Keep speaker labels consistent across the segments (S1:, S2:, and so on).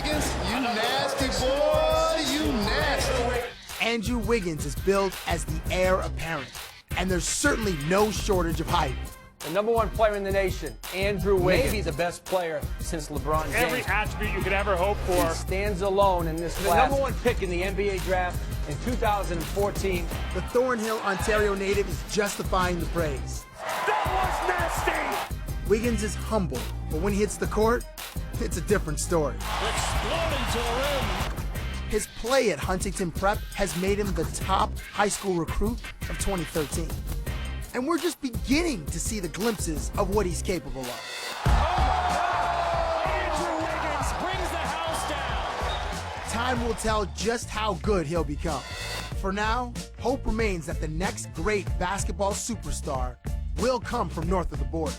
S1: Wiggins, you nasty boy, you nasty.
S2: Andrew Wiggins is billed as the heir apparent, and there's certainly no shortage of hype.
S3: The #1 player in the nation, Andrew Wiggins. Maybe the best player since LeBron James.
S4: Every attribute you could ever hope for.
S3: He stands alone in this class. The #1 pick in the NBA draft in 2014.
S2: The Thornhill, Ontario native is justifying the praise.
S4: That was nasty!
S2: Wiggins is humble, but when he hits the court, it's a different story.
S4: Exploding to the rim.
S2: His play at Huntington Prep has made him the top high school recruit of 2013. And we're just beginning to see the glimpses of what he's capable of.
S4: Andrew Wiggins brings the house down.
S2: Time will tell just how good he'll become. For now, hope remains that the next great basketball superstar will come from north of the border.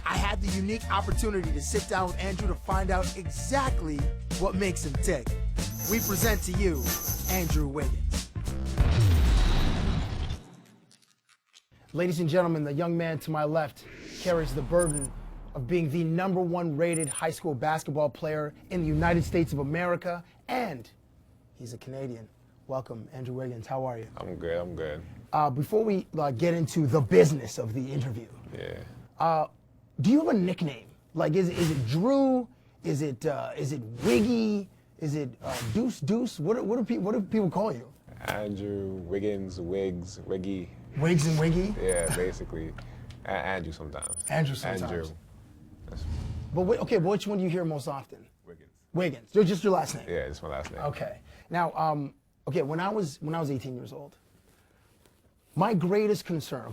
S2: I had the unique opportunity to sit down with Andrew to find out exactly what makes him tick. We present to you, Andrew Wiggins. Ladies and gentlemen, the young man to my left carries the burden of being the #1 rated high school basketball player in the United States of America, and he's a Canadian. Welcome, Andrew Wiggins. How are you?
S5: I'm good, I'm good.
S2: Before we get into the business of the interview, do you have a nickname? Like, is it Drew? Is it Wiggy? Is it Deuce? What do people call you?
S5: Andrew, Wiggins, Wiggs, Wiggy.
S2: Wiggs and Wiggy?
S5: Yeah, basically. Andrew sometimes.
S2: Andrew sometimes.
S5: Andrew.
S2: But which one do you hear most often?
S5: Wiggins.
S2: Wiggins. Just your last name.
S5: Yeah, it's my last name.
S2: Okay. Now, when I was 18 years old, my greatest concern.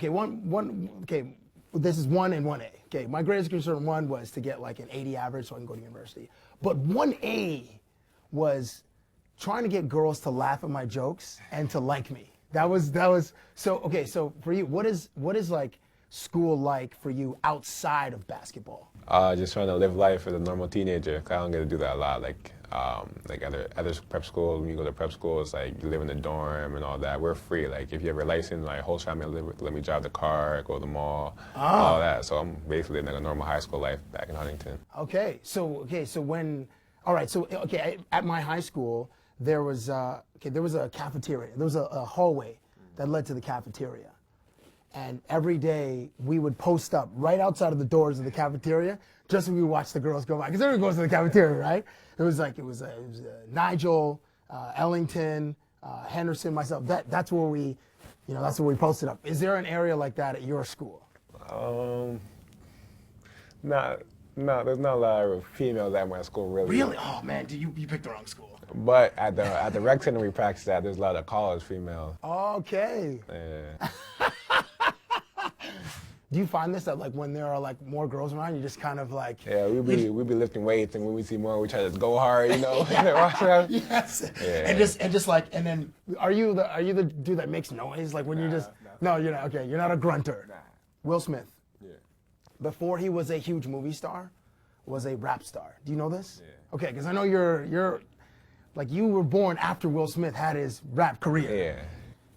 S2: This is 1 and 1A. Okay, my greatest concern, one, was to get like an 80 average so I can go to university. But 1A was trying to get girls to laugh at my jokes and to like me. That was so. Okay, so for you, what is like school like for you outside of basketball?
S5: Just trying to live life as a normal teenager. I don't get to do that a lot. Like other prep schools, when you go to prep schools, like you live in the dorm and all that. We're free. Like if you have a license, my whole family let me drive the car, go to the mall, all that. So I'm basically living like a normal high school life back in Huntington. At my high school, there was a cafeteria. There was a hallway that led to the cafeteria. And every day we would post up right outside of the doors of the cafeteria just so we would watch the girls go by. Because everyone goes to the cafeteria, right? It was Nigel, Ellington, Henderson, myself. That's where we posted up. Is there an area like that at your school? No, there's not a lot of females at my school, really.
S2: Really? Oh man, you picked the wrong school.
S5: But at the rec center we practice at, there's a lot of college females.
S2: Okay.
S5: Yeah.
S2: Do you find this that like when there are like more girls around, you just kind of like?
S5: Yeah, we be lifting weights, and when we see more, we try to go hard, you know.
S2: Yes.
S5: Yeah.
S2: And then are you the dude that makes noise like when you just? No, you're not. Okay, you're not a grunter.
S5: Nah.
S2: Will Smith.
S5: Yeah.
S2: Before he was a huge movie star, was a rap star. Do you know this?
S5: Yeah.
S2: Okay, because I know you're like you were born after Will Smith had his rap career.
S5: Yeah.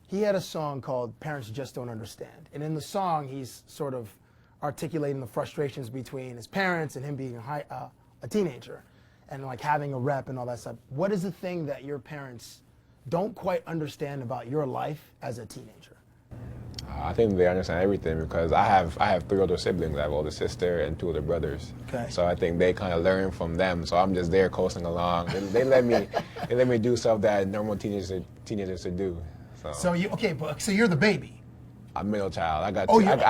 S2: He had a song called Parents Just Don't Understand. And in the song, he's sort of articulating the frustrations between his parents and him being a teenager and like having a rep and all that stuff. What is the thing that your parents don't quite understand about your life as a teenager?
S5: I think they understand everything because I have 3 older siblings. I have an older sister and 2 older brothers.
S2: Okay.
S5: So I think they kind of learn from them. So I'm just there coasting along. They let me do stuff that normal teenagers should do.
S2: So you're the baby.
S5: I'm middle child. I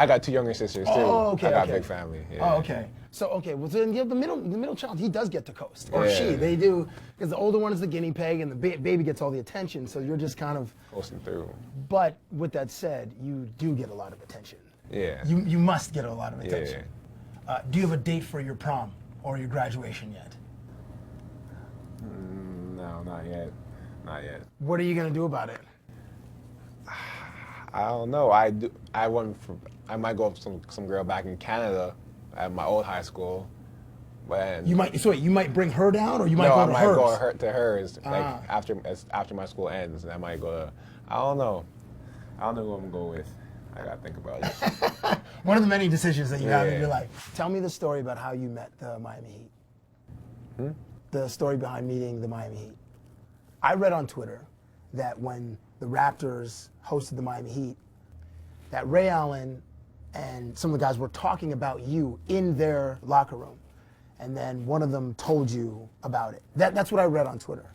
S5: got 2 younger sisters too.
S2: Oh, okay.
S5: I got a big family. Yeah.
S2: Oh, okay. Well, then you have the middle child. He does get to coast, or
S5: Yeah.
S2: she. They do, because the older one is the guinea pig, and the baby gets all the attention. So you're just kind of
S5: Coasting through.
S2: But with that said, you do get a lot of attention.
S5: Yeah.
S2: You must get a lot of attention.
S5: Yeah.
S2: Do you have a date for your prom or your graduation yet?
S5: No, not yet. Not yet.
S2: What are you gonna do about it?
S5: I don't know. I might go with some girl back in Canada at my old high school. But
S2: You might bring her down, or you might go to hers?
S5: I might go to hers. Like after my school ends, I might go to. I don't know who I'm gonna go with. I gotta think about it.
S2: One of the many decisions that you have in your life. Tell me the story about how you met the Miami Heat. the story behind meeting the Miami Heat. I read on Twitter that when the Raptors hosted the Miami Heat, that Ray Allen and some of the guys were talking about you in their locker room. And then one of them told you about it. That's what I read on Twitter.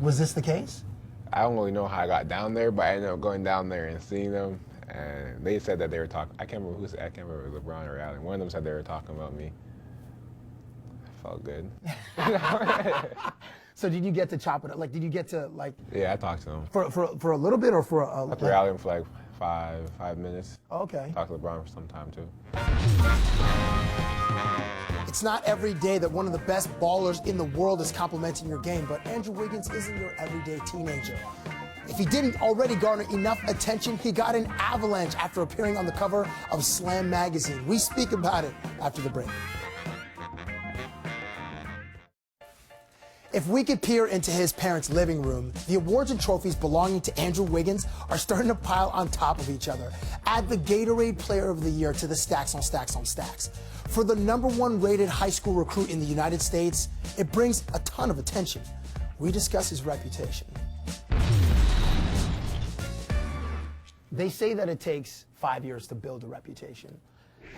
S2: Was this the case?
S6: I don't really know how I got down there, but I ended up going down there and seeing them. And they said that they were talking. I can't remember who said. I can't remember if it was LeBron or Allen. One of them said they were talking about me. I felt good.
S2: So did you get to chop it up? Like, did you get to like?
S6: Yeah, I talked to them.
S2: For a little bit or for a?
S6: I talked to Allen for like five minutes.
S2: Okay.
S6: Talked to LeBron for some time too.
S2: It's not every day that one of the best ballers in the world is complimenting your game, but Andrew Wiggins isn't your everyday teenager. If he didn't already garner enough attention, he got an avalanche after appearing on the cover of Slam magazine. We speak about it after the break. If we could peer into his parents' living room, the awards and trophies belonging to Andrew Wiggins are starting to pile on top of each other. Add the Gatorade Player of the Year to the stacks on stacks on stacks. For the #1 rated high school recruit in the United States, it brings a ton of attention. We discuss his reputation. They say that it takes 5 years to build a reputation.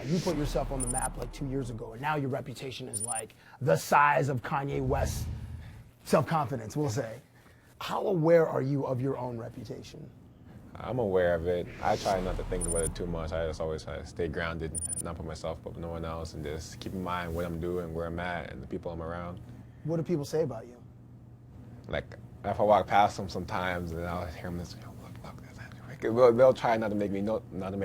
S2: You put yourself on the map like 2 years ago, and now your reputation is like the size of Kanye West's self-confidence, we'll say. How aware are you of your own reputation?
S6: I'm aware of it. I try not to think about it too much. I just always try to stay grounded, not put myself above no one else, and just keep in mind what I'm doing, where I'm at, and the people I'm around.
S2: What do people say about you?
S6: Like, if I walk past them sometimes, and I'll hear them just, look, that's Andrew Wiggins. They'll try not to make me look at them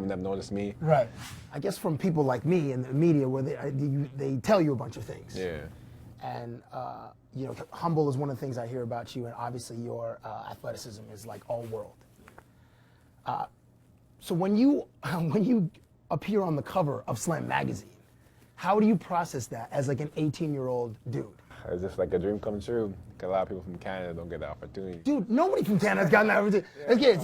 S6: and them notice me.
S2: Right. I guess from people like me in the media, where they tell you a bunch of things.
S6: Yeah.
S2: And you know, humble is one of the things I hear about you, and obviously your athleticism is like all world. So when you appear on the cover of Slam magazine, how do you process that as like an 18-year-old dude?
S6: It's just like a dream come true. Because a lot of people from Canada don't get the opportunity.
S2: Dude, nobody from Canada's gotten that opportunity. Okay,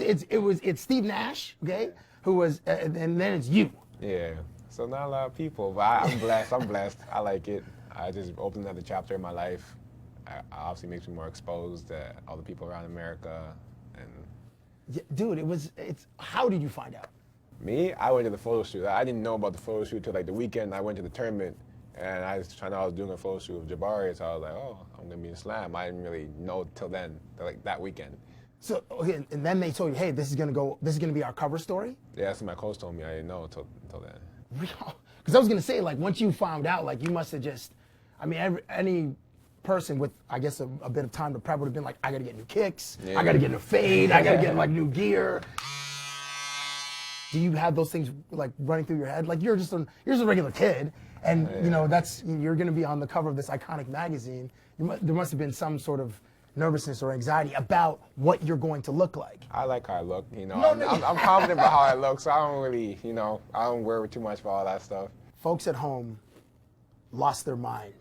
S2: it's Steve Nash, okay, who was, and then it's you.
S6: Yeah. So not a lot of people, but I'm blessed. I'm blessed. I like it. I just opened another chapter in my life. Obviously makes me more exposed to all the people around America. And
S2: yeah, dude, it's. How did you find out?
S6: Me, I went to the photo shoot. I didn't know about the photo shoot till like the weekend. I went to the tournament, and I was doing a photo shoot with Jabari. So I was like, oh, I'm gonna be in Slam. I didn't really know till then, like that weekend.
S2: So okay, and then they told you, hey, this is gonna be our cover story.
S6: Yeah, that's what my coach told me. I didn't know till then.
S2: Because I was gonna say, like, once you found out, like, you must have just, I mean, any person with, I guess, a bit of time to prep would have been like, I gotta get new kicks, I gotta get a fade, I gotta get like new gear. Do you have those things like running through your head? Like, you're just a regular kid, and you know you're gonna be on the cover of this iconic magazine. There must have been some sort of nervousness or anxiety about what you're going to look like.
S6: I like how I look, you know. I'm confident about how I look, so I don't really, you know, I don't worry too much about all that stuff.
S2: Folks at home lost their mind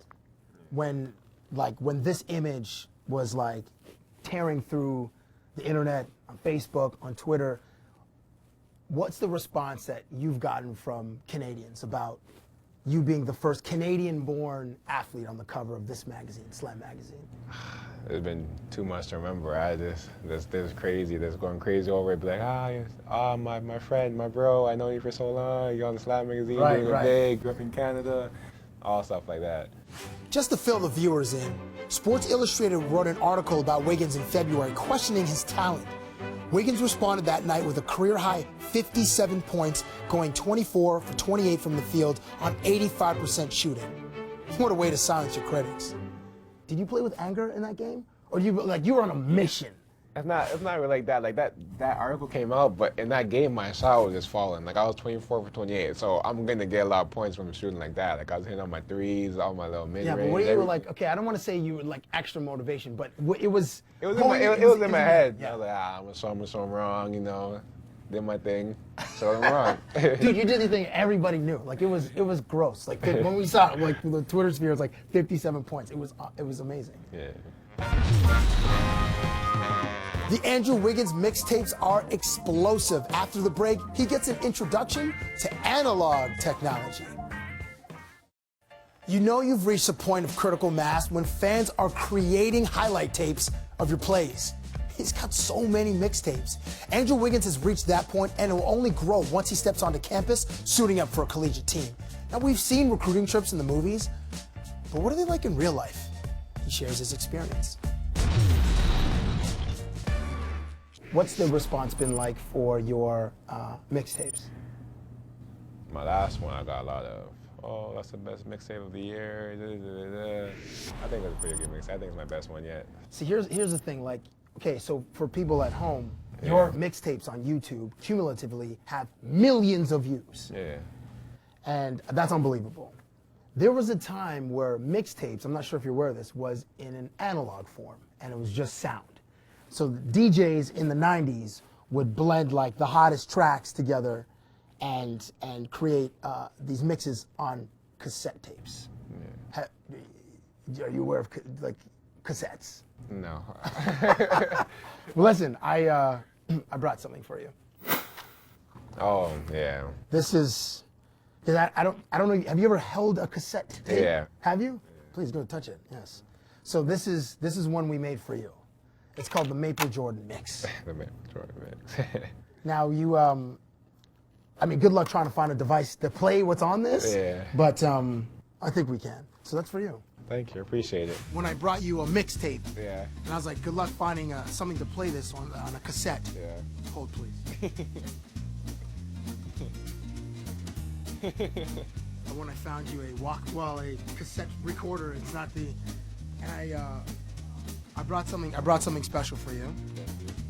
S2: when this image was like tearing through the internet, on Facebook, on Twitter. What's the response that you've gotten from Canadians about you being the first Canadian-born athlete on the cover of this magazine, Slam magazine?
S6: It's been too much to remember. This crazy. This going crazy over it. Be like, my friend, my bro, I know you for so long. You're on the Slam magazine, doing it big, grew up in Canada, all stuff like that.
S2: Just to fill the viewers in, Sports Illustrated wrote an article about Wiggins in February questioning his talent. Wiggins responded that night with a career-high 57 points, going 24 for 28 from the field on 85% shooting. What a way to silence your critics. Did you play with anger in that game? Or you were on a mission?
S6: It's not really like that. Like that article came out, but in that game, my shot was just falling. Like I was 24 for 28, so I'm gonna get a lot of points from shooting like that. Like I was hitting on my threes, all my little mid-range.
S2: Yeah, but what you were like, okay, I don't want to say you were like extra motivation, but it was.
S6: It was in my head. Yeah. I was like, I'm gonna show them wrong, you know. Did my thing, show them wrong.
S2: Dude, you did the thing everybody knew. Like it was gross. Like when we saw it, like the Twitter sphere was like 57 points. It was amazing.
S6: Yeah.
S2: The Andrew Wiggins mixtapes are explosive. After the break, he gets an introduction to analog technology. You know you've reached a point of critical mass when fans are creating highlight tapes of your plays. He's got so many mixtapes. Andrew Wiggins has reached that point, and it will only grow once he steps onto campus suiting up for a collegiate team. Now, we've seen recruiting trips in the movies, but what are they like in real life? He shares his experience. What's the response been like for your mixtapes?
S6: My last one, I got a lot of, oh, that's the best mixtape of the year. I think it's a pretty good mixtape. I think it's my best one yet.
S2: See, here's the thing. Like, okay, so for people at home, your mixtapes on YouTube cumulatively have millions of views.
S6: Yeah.
S2: And that's unbelievable. There was a time where mixtapes, I'm not sure if you're aware of this, was in an analog form, and it was just sound. So the DJs in the 90s would blend like the hottest tracks together and create these mixes on cassette tapes. Yeah. Are you aware of like cassettes?
S6: No.
S2: Well, listen, I brought something for you.
S6: Oh, yeah.
S2: This is, I don't know. Have you ever held a cassette tape?
S6: Yeah.
S2: Have you? Yeah. Please go touch it. Yes. So this is one we made for you. It's called the Maple Jordan Mix.
S6: The Maple Jordan Mix.
S2: Now you, I mean, good luck trying to find a device to play what's on this.
S6: Yeah.
S2: But I think we can. So that's for you.
S6: Thank you, appreciate it.
S2: When I brought you a mixtape,
S6: yeah,
S2: and I was like, good luck finding something to play this on a cassette.
S6: Yeah.
S2: Hold, please. And when I found you a cassette recorder, it's not the, and I brought something special for you.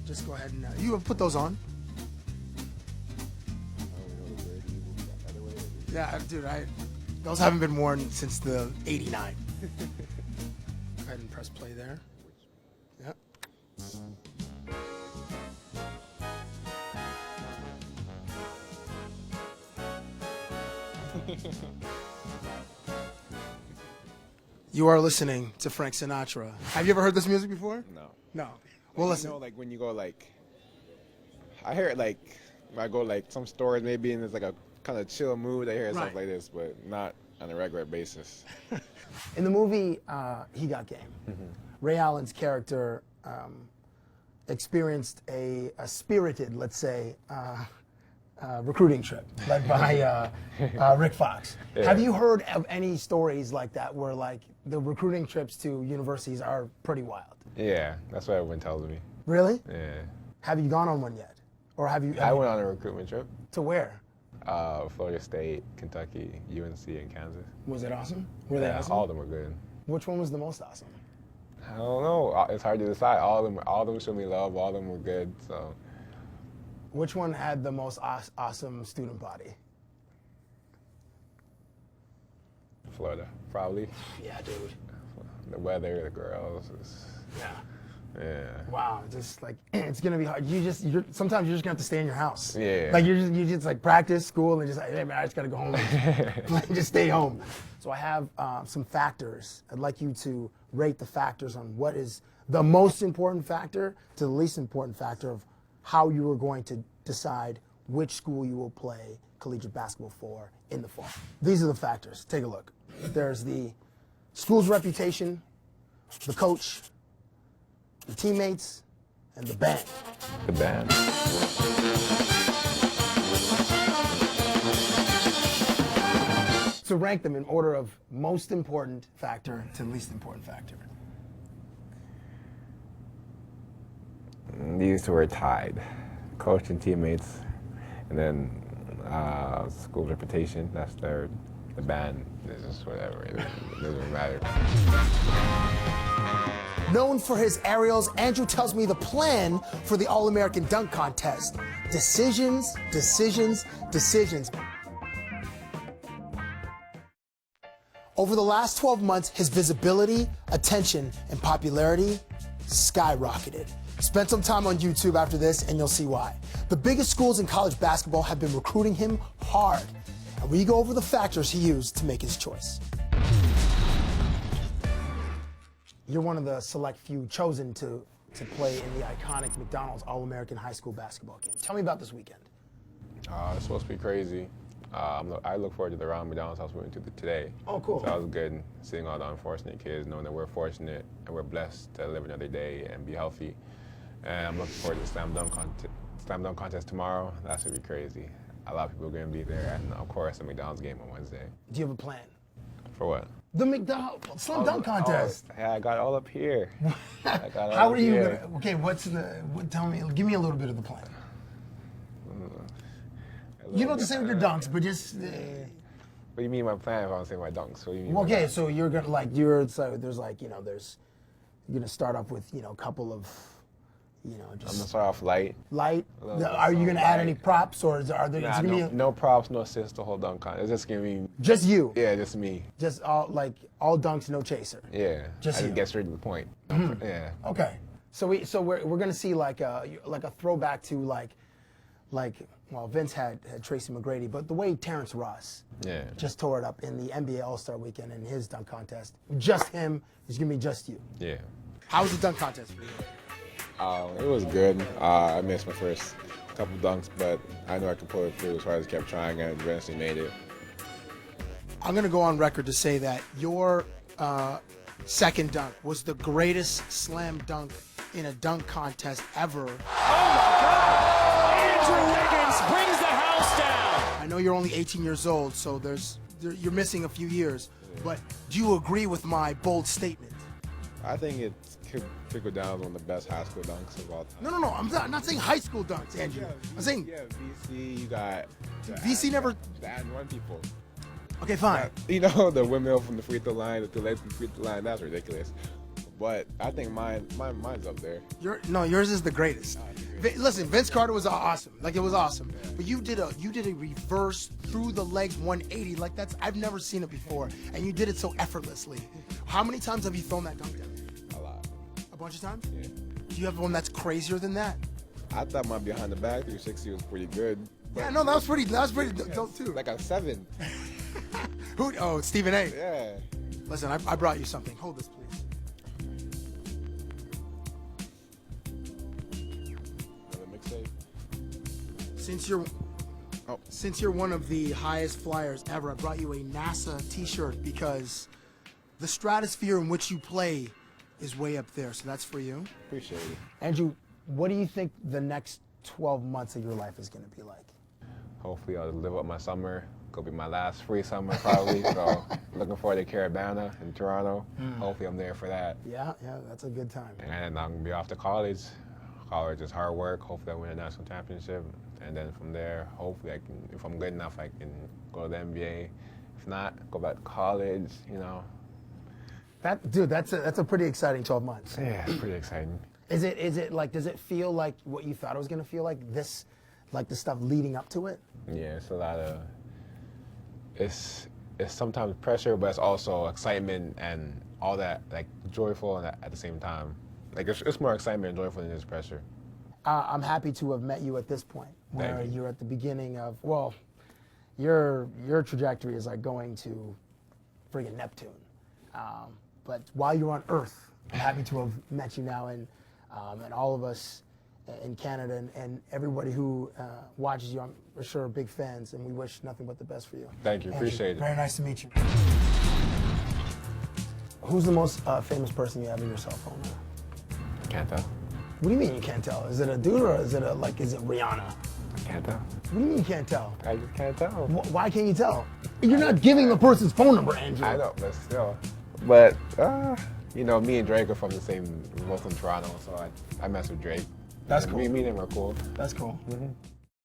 S2: Just go ahead and you put those on. Yeah, dude, those haven't been worn since the '89. Go ahead and press play there. Yep. You are listening to Frank Sinatra. Have you ever heard this music before?
S6: No.
S2: No. Well, listen.
S6: You know, like when you go like, I hear it like, when I go like some stores maybe and there's like a kind of chill mood, I hear stuff like this, but not on a regular basis.
S2: In the movie, He Got Game, Ray Allen's character experienced a spirited, let's say, recruiting trip led by Rick Fox. Yeah. Have you heard of any stories like that where like the recruiting trips to universities are pretty wild?
S6: Yeah, that's what everyone tells me.
S2: Really?
S6: Yeah.
S2: Have you gone on one yet? Or have you?
S6: I went on a recruitment trip.
S2: To where?
S6: Florida State, Kentucky, UNC, and Kansas.
S2: Was it awesome? Were they awesome?
S6: All of them were good.
S2: Which one was the most awesome?
S6: I don't know. It's hard to decide. All of them showed me love. All of them were good. So.
S2: Which one had the most awesome student body?
S6: Florida, probably.
S2: Yeah, dude.
S6: The weather, the girls.
S2: Yeah.
S6: Yeah.
S2: Wow, just like it's gonna be hard. Sometimes you're just gonna have to stay in your house.
S6: Yeah.
S2: Like you just like practice school and just like, hey man, I just gotta go home. Like, just stay home. So I have some factors. I'd like you to rate the factors on what is the most important factor to the least important factor of how you are going to decide which school you will play collegiate basketball for in the fall. These are the factors. Take a look. There's the school's reputation, the coach, the teammates, and the band.
S6: The band.
S2: So rank them in order of most important factor to least important factor.
S6: These two are tied. Coach and teammates, and then school reputation, that's third. The band is just whatever, it doesn't matter.
S2: Known for his aerials, Andrew tells me the plan for the All-American Dunk Contest. Decisions, decisions, decisions. Over the last 12 months, his visibility, attention, and popularity skyrocketed. Spend some time on YouTube after this and you'll see why. The biggest schools in college basketball have been recruiting him hard. And we go over the factors he used to make his choice. You're one of the select few chosen to play in the iconic McDonald's All-American High School basketball game. Tell me about this weekend.
S6: It's supposed to be crazy. I look forward to the round McDonald's house we went to today.
S2: Oh, cool.
S6: So that was good, seeing all the unfortunate kids, knowing that we're fortunate and we're blessed to live another day and be healthy. And I'm looking forward to the slam dunk contest tomorrow. That should be crazy. A lot of people are going to be there, and of course the McDonald's game on Wednesday.
S2: Do you have a plan?
S6: For what?
S2: The McDonald's slam dunk contest.
S6: Yeah, I got it all up here.
S2: How are you gonna? Okay, tell me. Give me a little bit of the plan. You don't have to say with your dunks, but just.
S6: What do you mean my plan if I don't say my dunks? What do you mean?
S2: Okay, so you're gonna there's you're gonna start off with a couple of, just.
S6: I'm gonna start off light.
S2: Light. Are you gonna add any props or are there?
S6: Nah, no props, no assists the whole dunk contest. It's just gonna be.
S2: Just you.
S6: Yeah, just me.
S2: Just all dunks, no chaser.
S6: Yeah.
S2: Just
S6: I
S2: you.
S6: get straight to the point. Yeah.
S2: Okay. So we're gonna see like a throwback to Vince had Tracy McGrady, but the way Terrence Ross just tore it up in the NBA All-Star Weekend in his dunk contest. Just him. It's gonna be just you.
S6: Yeah.
S2: How was the dunk contest for you?
S6: It was good. I missed my first couple dunks, but I know I could pull it through, so I just kept trying and eventually made it.
S2: I'm gonna go on record to say that your second dunk was the greatest slam dunk in a dunk contest ever.
S4: Oh my God! Andrew Wiggins brings the house down.
S2: I know you're only 18 years old, so you're missing a few years. But do you agree with my bold statement?
S6: I think it could go down as one of the best high school dunks of all time.
S2: No. I'm not saying high school dunks, Andrew. I'm saying
S6: VC. You got
S2: VC never.
S6: The +1 people.
S2: Okay, fine.
S6: The windmill from the free throw line, the two-leg from the free throw line. That's ridiculous. But I think mine's up there.
S2: Yours is the greatest. Listen, Vince Carter was awesome. Like, it was awesome. But you did a reverse through the legs 180. Like, I've never seen it before. And you did it so effortlessly. How many times have you thrown that dunk down?
S6: A lot.
S2: A bunch of times?
S6: Yeah.
S2: Do you have one that's crazier than that?
S6: I thought my behind the back 360 was pretty good.
S2: Yeah, no, that was pretty dope too.
S6: Like a 7.
S2: Who? Oh, Stephen A.
S6: Yeah.
S2: Listen, I brought you something. Hold this, please. Since you're one of the highest flyers ever, I brought you a NASA t-shirt because the stratosphere in which you play is way up there. So that's for you.
S6: Appreciate it.
S2: Andrew, what do you think the next 12 months of your life is going to be like?
S6: Hopefully I'll live up my summer. It'll be my last free summer probably. So looking forward to Carabana in Toronto. Hopefully I'm there for that.
S2: Yeah, that's a good time.
S6: And I'm going to be off to college. College is hard work. Hopefully I win a national championship. And then from there, hopefully I can, if I'm good enough, I can go to the NBA. If not, go back to college,
S2: That's a pretty exciting 12 months.
S6: Yeah, it's pretty exciting.
S2: Is it like, does it feel like what you thought it was going to feel like, the stuff leading up to it?
S6: Yeah, it's a lot of, it's sometimes pressure, but it's also excitement and all that, like joyful and at the same time. Like it's more excitement and joyful than it is pressure.
S2: I'm happy to have met you at this point, where you're at the beginning of, your trajectory is like going to friggin' Neptune. But while you're on Earth, I'm happy to have met you now, and all of us in Canada and everybody who watches you, I'm sure are big fans, and we wish nothing but the best for you.
S6: Thank you, appreciate it.
S2: Very nice to meet you. Who's the most famous person you have in your cell phone?
S6: Can't tell.
S2: What do you mean you can't tell? Is it a dude or is it Rihanna?
S6: I can't tell.
S2: What do you mean you can't tell?
S6: I just can't tell.
S2: Why can't you tell? You're not giving the person's phone number, Andrew.
S6: I know, but still. But, me and Drake are from the same, we're both from Toronto, so I mess with Drake.
S2: That's cool.
S6: Me and him are cool.
S2: That's cool.